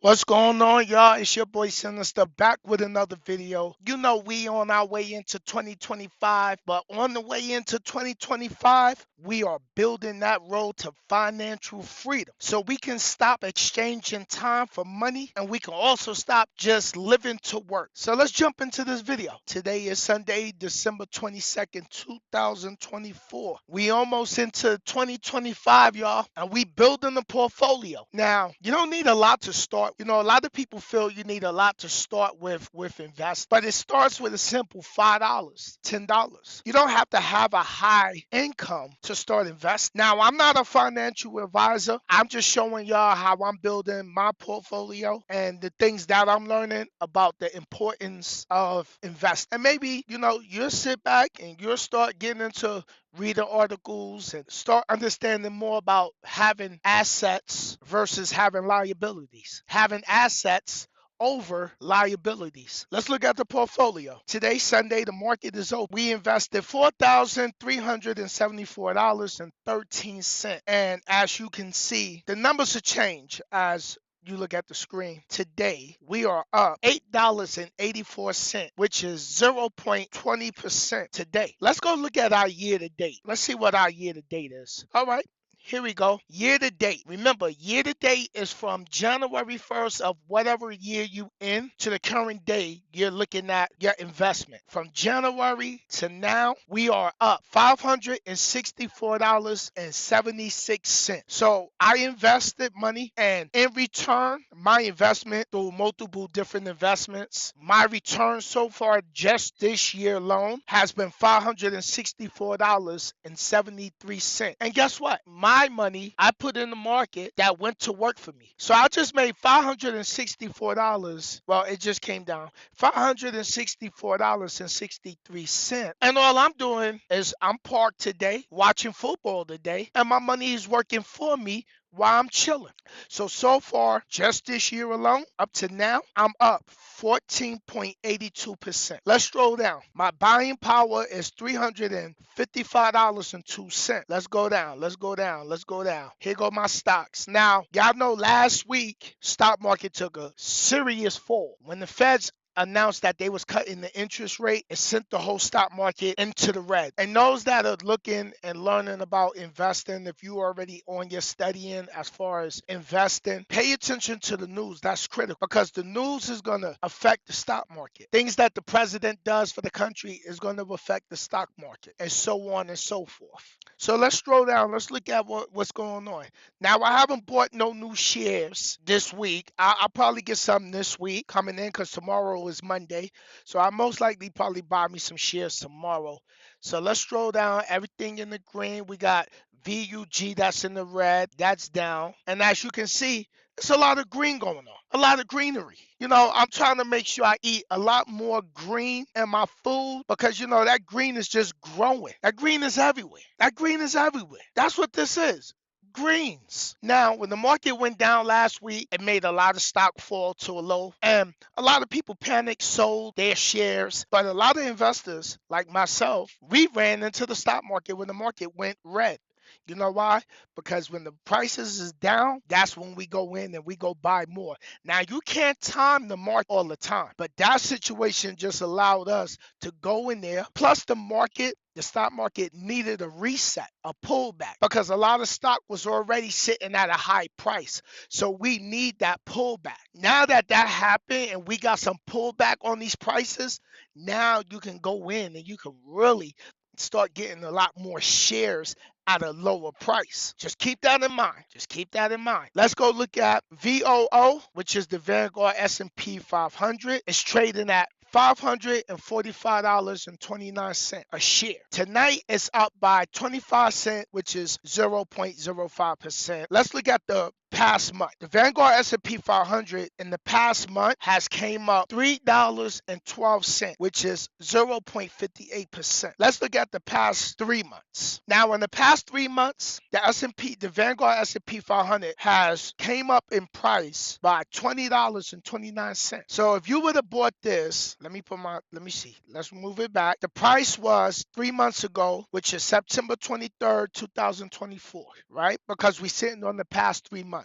What's going on, y'all? It's your boy Sinister back with another video. You know we on our way into 2025, but on the way into 2025, we are building that road to financial freedom. So we can stop exchanging time for money and we can also stop just living to work. So let's jump into this video. Today is Sunday, December 22nd, 2024. We almost into 2025, y'all, and we building a portfolio. Now, you don't need a lot to start. You know, a lot of people feel you need a lot to start with invest, but it starts with a simple $5, $10. You don't have to have a high income to start invest. Now, I'm not a financial advisor. I'm just showing y'all how I'm building my portfolio and the things that I'm learning about the importance of invest. And maybe, you'll sit back and you'll start getting into reading articles and start understanding more about having assets versus having liabilities. Having assets over liabilities. Let's look at the portfolio. Today, Sunday, the market is open. We invested $4,374.13. And as you can see, the numbers have changed as you look at the screen. Today, we are up $8.84, which is 0.20% today. Let's go look at our year to date. Let's see what our year to date is. All right. Here we go. Year to date. Remember, year to date is from January 1st of whatever year you in to the current day you're looking at your investment. From January to now, we are up $564.76. So I invested money, and in return, my investment through multiple different investments, my return so far just this year alone has been $564.73. And guess what? My money I put in the market that went to work for me. So I just made $564. Well, it just came down $564.63. And all I'm doing is I'm parked today watching football today, and my money is working for me while I'm chilling. So far, just this year alone, up to now, I'm up 14.82%. Let's scroll down. My buying power is $355.02. Let's go down. Let's go down. Let's go down. Here go my stocks. Now, y'all know last week, stock market took a serious fall. When the Feds announced that they was cutting the interest rate, it sent the whole stock market into the red. And those that are looking and learning about investing, if you already on your studying as far as investing, pay attention to the news. That's critical because the news is going to affect the stock market. Things that the president does for the country is going to affect the stock market, and so on and so forth. So let's scroll down. Let's look at what's going on. Now, I haven't bought no new shares this week. I'll probably get some this week coming in because tomorrow is Monday. So I most likely probably buy me some shares tomorrow. So let's scroll down. Everything in the green. We got VUG that's in the red. That's down. And as you can see, it's a lot of green going on, a lot of greenery. I'm trying to make sure I eat a lot more green in my food because, that green is just growing. That green is everywhere. That green is everywhere. That's what this is. Greens. Now, when the market went down last week, it made a lot of stock fall to a low, and a lot of people panicked, sold their shares. But a lot of investors, like myself, we ran into the stock market when the market went red. You know why? Because when the prices is down, that's when we go in and we go buy more. Now, you can't time the market all the time, but that situation just allowed us to go in there. Plus, the stock market needed a reset, a pullback, because a lot of stock was already sitting at a high price. So we need that pullback. Now that happened and we got some pullback on these prices, now you can go in and you can really start getting a lot more shares at a lower price. Just keep that in mind. Just keep that in mind. Let's go look at VOO, which is the Vanguard S&P 500. It's trading at $545.29 a share. Tonight it's up by 25 cents, which is 0.05%. Let's look at the past month. The Vanguard S&P 500 in the past month has came up $3.12, which is 0.58%. Let's look at the past 3 months. Now, in the past 3 months, the Vanguard S&P 500 has came up in price by $20.29. So if you would have bought this, let me see. Let's move it back. The price was 3 months ago, which is September 23rd, 2024, right? Because we're sitting on the past 3 months.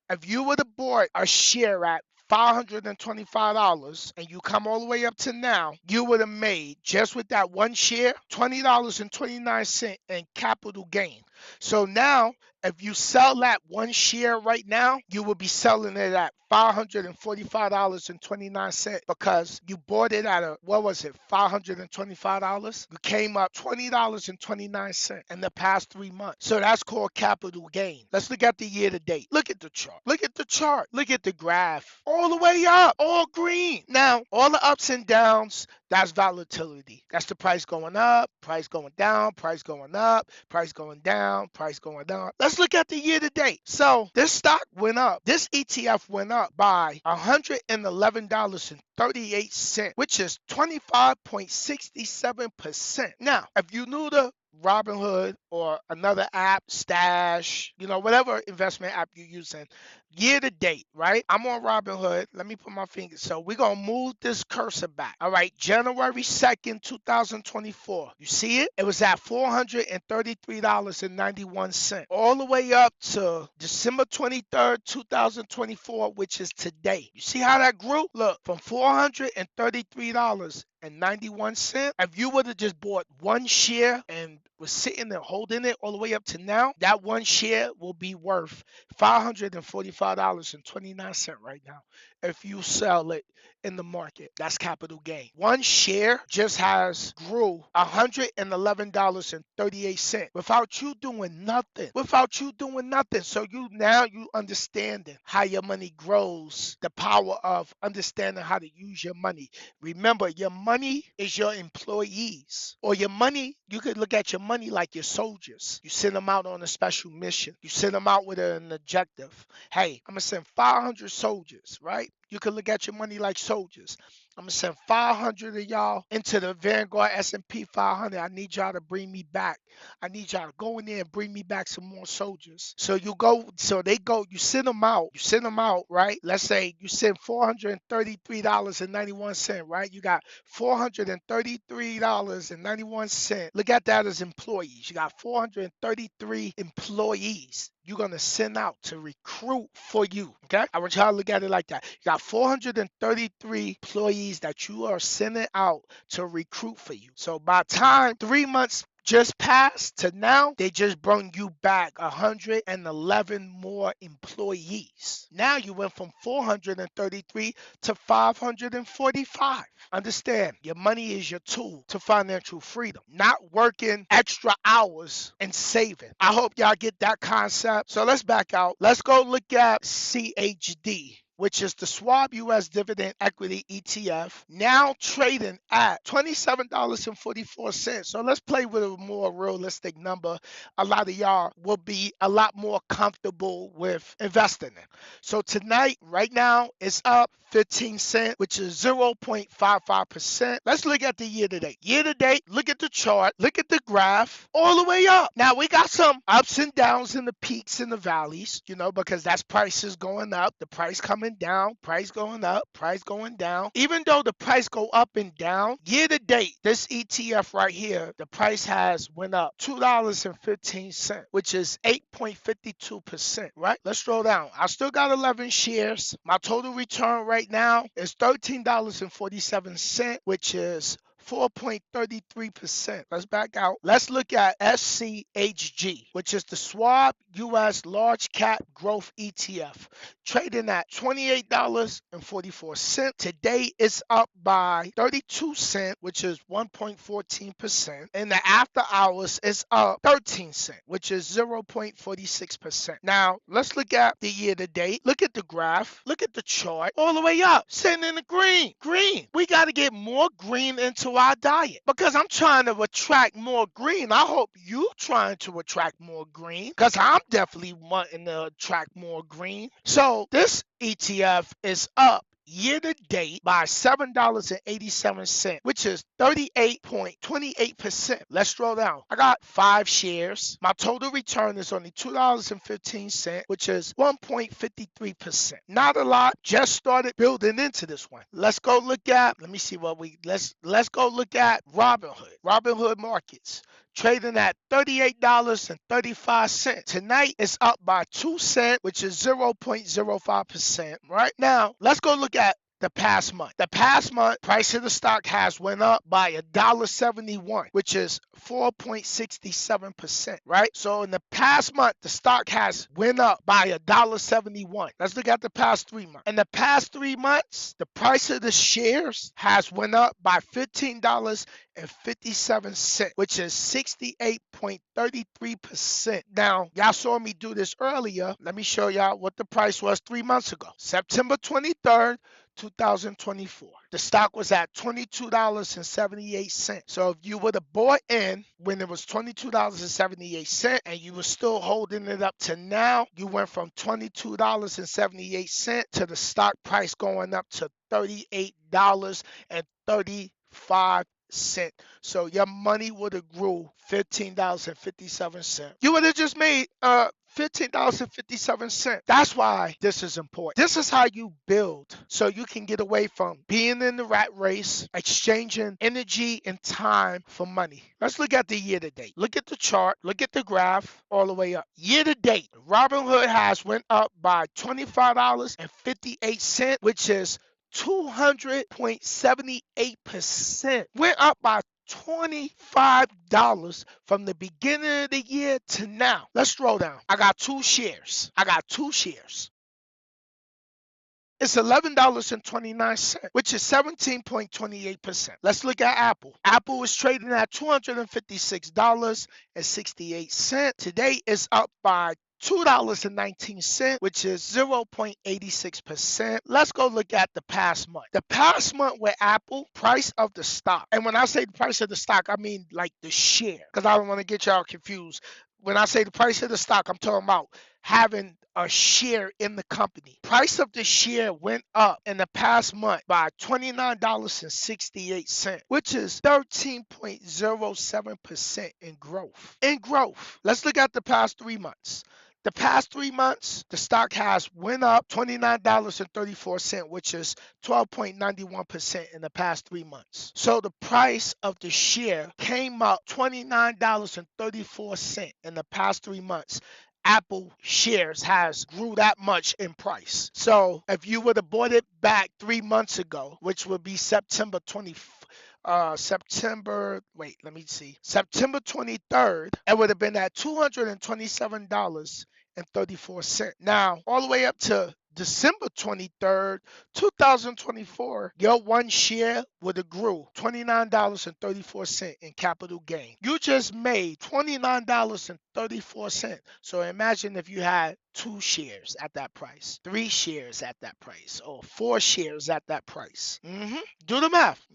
If you would have bought a share at $525 and you come all the way up to now, you would have made just with that one share $20.29 in capital gain. So now, if you sell that one share right now, you will be selling it at $545.29 because you bought it at what was it, $525? You came up $20.29 in the past 3 months. So that's called capital gain. Let's look at the year to date. Look at the chart. Look at the chart. Look at the graph. All the way up, all green. Now, all the ups and downs, that's volatility. That's the price going up, price going down, price going up, price going down, price going down. Let's look at the year to date. So this stock went up. This ETF went up by $111.38, which is 25.67%. Now, if you knew the Robinhood or another app, Stash, whatever investment app you're using, year to date, right? I'm on Robinhood. Let me put my fingers. So we're going to move this cursor back. All right, January 2nd, 2024. You see it? It was at $433.91 all the way up to December 23rd, 2024, which is today. You see how that grew? Look, from $433.91. If you would have just bought one share and was sitting there holding it all the way up to now, that one share will be worth $545.29 right now. If you sell it in the market, that's capital gain. One share just has grew $111.38 without you doing nothing. Without you doing nothing. So you understanding how your money grows, the power of understanding how to use your money. Remember, your money is your employees, or your money, you could look at your money like your soldiers. You send them out on a special mission. You send them out with an objective. Hey, I'm going to send 500 soldiers, right? You can look at your money like soldiers. I'm going to send 500 of y'all into the Vanguard S&P 500. I need y'all to bring me back. I need y'all to go in there and bring me back some more soldiers. So they go, you send them out, right? Let's say you send $433.91, right? You got $433.91. Look at that as employees. You got 433 employees you're going to send out to recruit for you, okay? I want y'all to look at it like that. You got 433 employees that you are sending out to recruit for you. So by the time 3 months just passed to now, they just brought you back 111 more employees. Now you went from 433 to 545. Understand, your money is your tool to financial freedom, not working extra hours and saving. I hope y'all get that concept. So let's back out. Let's go look at CHD, which is the Schwab US Dividend Equity ETF, now trading at $27.44. So let's play with a more realistic number. A lot of y'all will be a lot more comfortable with investing in. So tonight, right now, it's up 15 cents, which is 0.55%. Let's look at the year to date. Year to date, look at the chart, look at the graph, all the way up. Now we got some ups and downs in the peaks and the valleys, because that's prices going up, the price coming down, price going up, price going down. Even though the price go up and down, year to date, this ETF right here, the price has went up $2.15, which is 8.52%, right? Let's scroll down. I still got 11 shares. My total return right now is $13.47, which is 4.33%. Let's back out. Let's look at SCHG, which is the Schwab US Large Cap Growth ETF, trading at $28.44. Today it's up by 32 cents, which is 1.14%. And the after hours is up 13 cents, which is 0.46%. Now, let's look at the year to date. Look at the graph. Look at the chart. All the way up, sitting in the green. Green. We got to get more green into our diet because I'm trying to attract more green. I hope you trying to attract more green because I'm definitely wanting to attract more green. So this ETF is up year to date by $7.87, which is 38.28%. Let's scroll down. I got 5 shares. My total return is only $2.15, which is 1.53%. Not a lot. Just started building into this one. Let's go look at, let's go look at Robinhood. Robinhood Markets. trading at $38.35. Tonight it's up by 2 cents, which is 0.05%. Right now, let's go look at the past month. The past month, price of the stock has went up by $1.71, which is 4.67%, right? So in the past month, the stock has went up by $1.71. Let's look at the past 3 months. In the past 3 months, the price of the shares has went up by $15.57, which is 68.33%. Now, y'all saw me do this earlier. Let me show y'all what the price was 3 months ago. September 23rd, 2024. The stock was at $22.78. So if you would have bought in when it was $22.78 and you were still holding it up to now, you went from $22.78 to the stock price going up to $38.35. So your money would have grew $15.57. You would have just made $15.57. That's why this is important. This is how you build so you can get away from being in the rat race, exchanging energy and time for money. Let's look at the year to date. Look at the chart, look at the graph all the way up. Year to date, Robinhood has went up by $25.58, which is 200.78%. Went up by $25 from the beginning of the year to now. Let's scroll down. I got two shares. It's $11.29, which is 17.28%. Let's look at Apple. Apple is trading at $256.68. Today it's up by $2.19, which is 0.86%. Let's go look at the past month. The past month with Apple, price of the stock. And when I say the price of the stock, I mean like the share, because I don't want to get y'all confused. When I say the price of the stock, I'm talking about having a share in the company. Price of the share went up in the past month by $29.68, which is 13.07% in growth. Let's look at the past 3 months. The past 3 months, the stock has went up $29.34, which is 12.91% in the past 3 months. So the price of the share came up $29.34 in the past 3 months. Apple shares has grew that much in price. So if you would have bought it back 3 months ago, which would be September 23rd, it would have been at $227.34. Now, all the way up to December 23rd, 2024, your one share would have grew $29.34 in capital gain. You just made $29.34. So imagine if you had 2 shares at that price, 3 shares at that price, or 4 shares at that price. Do the math.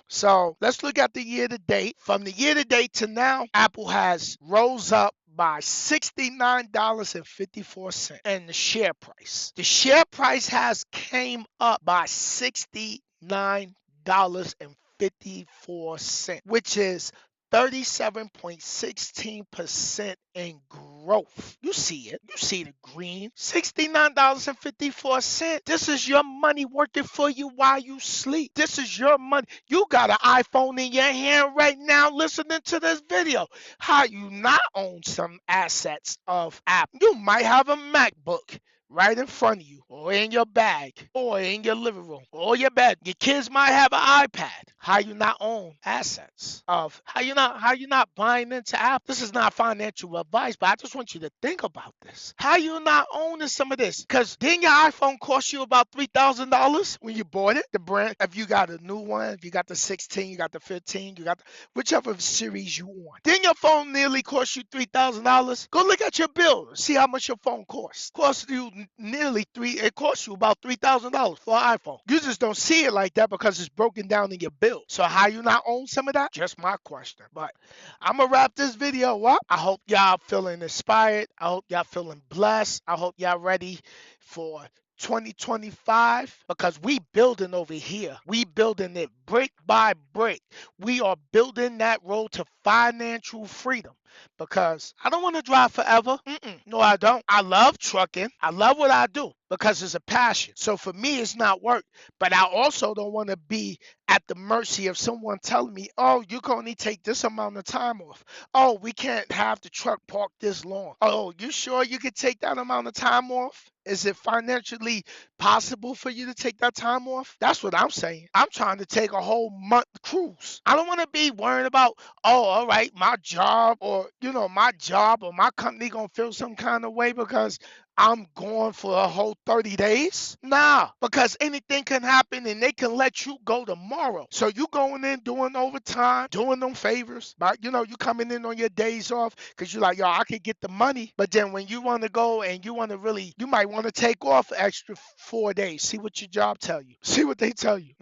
So let's look at the year to date. From the year to date to now, Apple has rose up by $69.54 and the share price. The share price has came up by $69.54, which is 37.16% in growth. You see it. You see the green. $69.54. This is your money working for you while you sleep. This is your money. You got an iPhone in your hand right now listening to this video. How you not own some assets of Apple? You might have a MacBook right in front of you, or in your bag, or in your living room, or your bed. Your kids might have an iPad. How you not own assets of how you not buying into Apple? This is not financial advice, but I just want you to think about this. How you not owning some of this? Because didn't your iPhone cost you about $3,000 when you bought it? The brand, if you got a new one, if you got the 16, you got the 15, you got whichever series you want. Didn't your phone nearly cost you $3,000? Go look at your bill. See how much your phone costs. Cost you it costs you about $3,000 for an iPhone. You just don't see it like that because it's broken down in your bill. So how you not own some of that? Just my question. But I'm going to wrap this video up. I hope y'all feeling inspired. I hope y'all feeling blessed. I hope y'all ready for 2025, because we building over here. We building it brick by brick. We are building that road to financial freedom. because I don't want to drive forever. No, I don't. I love trucking. I love what I do because it's a passion. So for me, it's not work. But I also don't want to be at the mercy of someone telling me, oh, you can only take this amount of time off. Oh, we can't have the truck parked this long. Oh, you sure you could take that amount of time off? Is it financially possible for you to take that time off? That's what I'm saying. I'm trying to take a whole month cruise. I don't want to be worrying about, oh, all right, my job or, my job or my company going to feel some kind of way because I'm going for a whole 30 days? Nah, because anything can happen and they can let you go tomorrow. So you going in doing overtime, doing them favors. But you coming in on your days off because you're like, yo, I could get the money. But then when you want to go and you want to really, you might want to take off an extra 4 days. See what your job tell you. See what they tell you.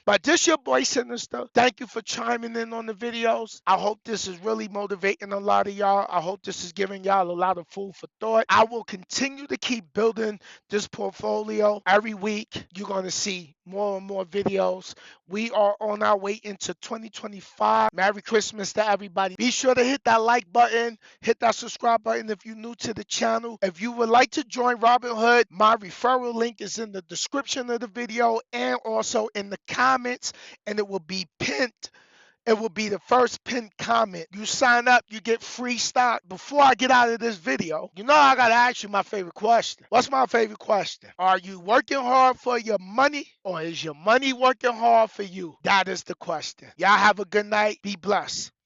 But this your boy Sinister. Thank you for chiming in on the videos. I hope this is really motivating a lot of y'all. I hope this is giving y'all a lot of food for thought. I will continue to keep building this portfolio. Every week, you're going to see more and more videos. We are on our way into 2025. Merry Christmas to everybody. Be sure to hit that like button, hit that subscribe button if you're new to the channel. If you would like to join Robinhood, my referral link is in the description of the video and also in the comments, and it will be pinned. It will be the first pinned comment. You sign up, you get free stock. Before I get out of this video, I got to ask you my favorite question. What's my favorite question? Are you working hard for your money or is your money working hard for you? That is the question. Y'all have a good night. Be blessed.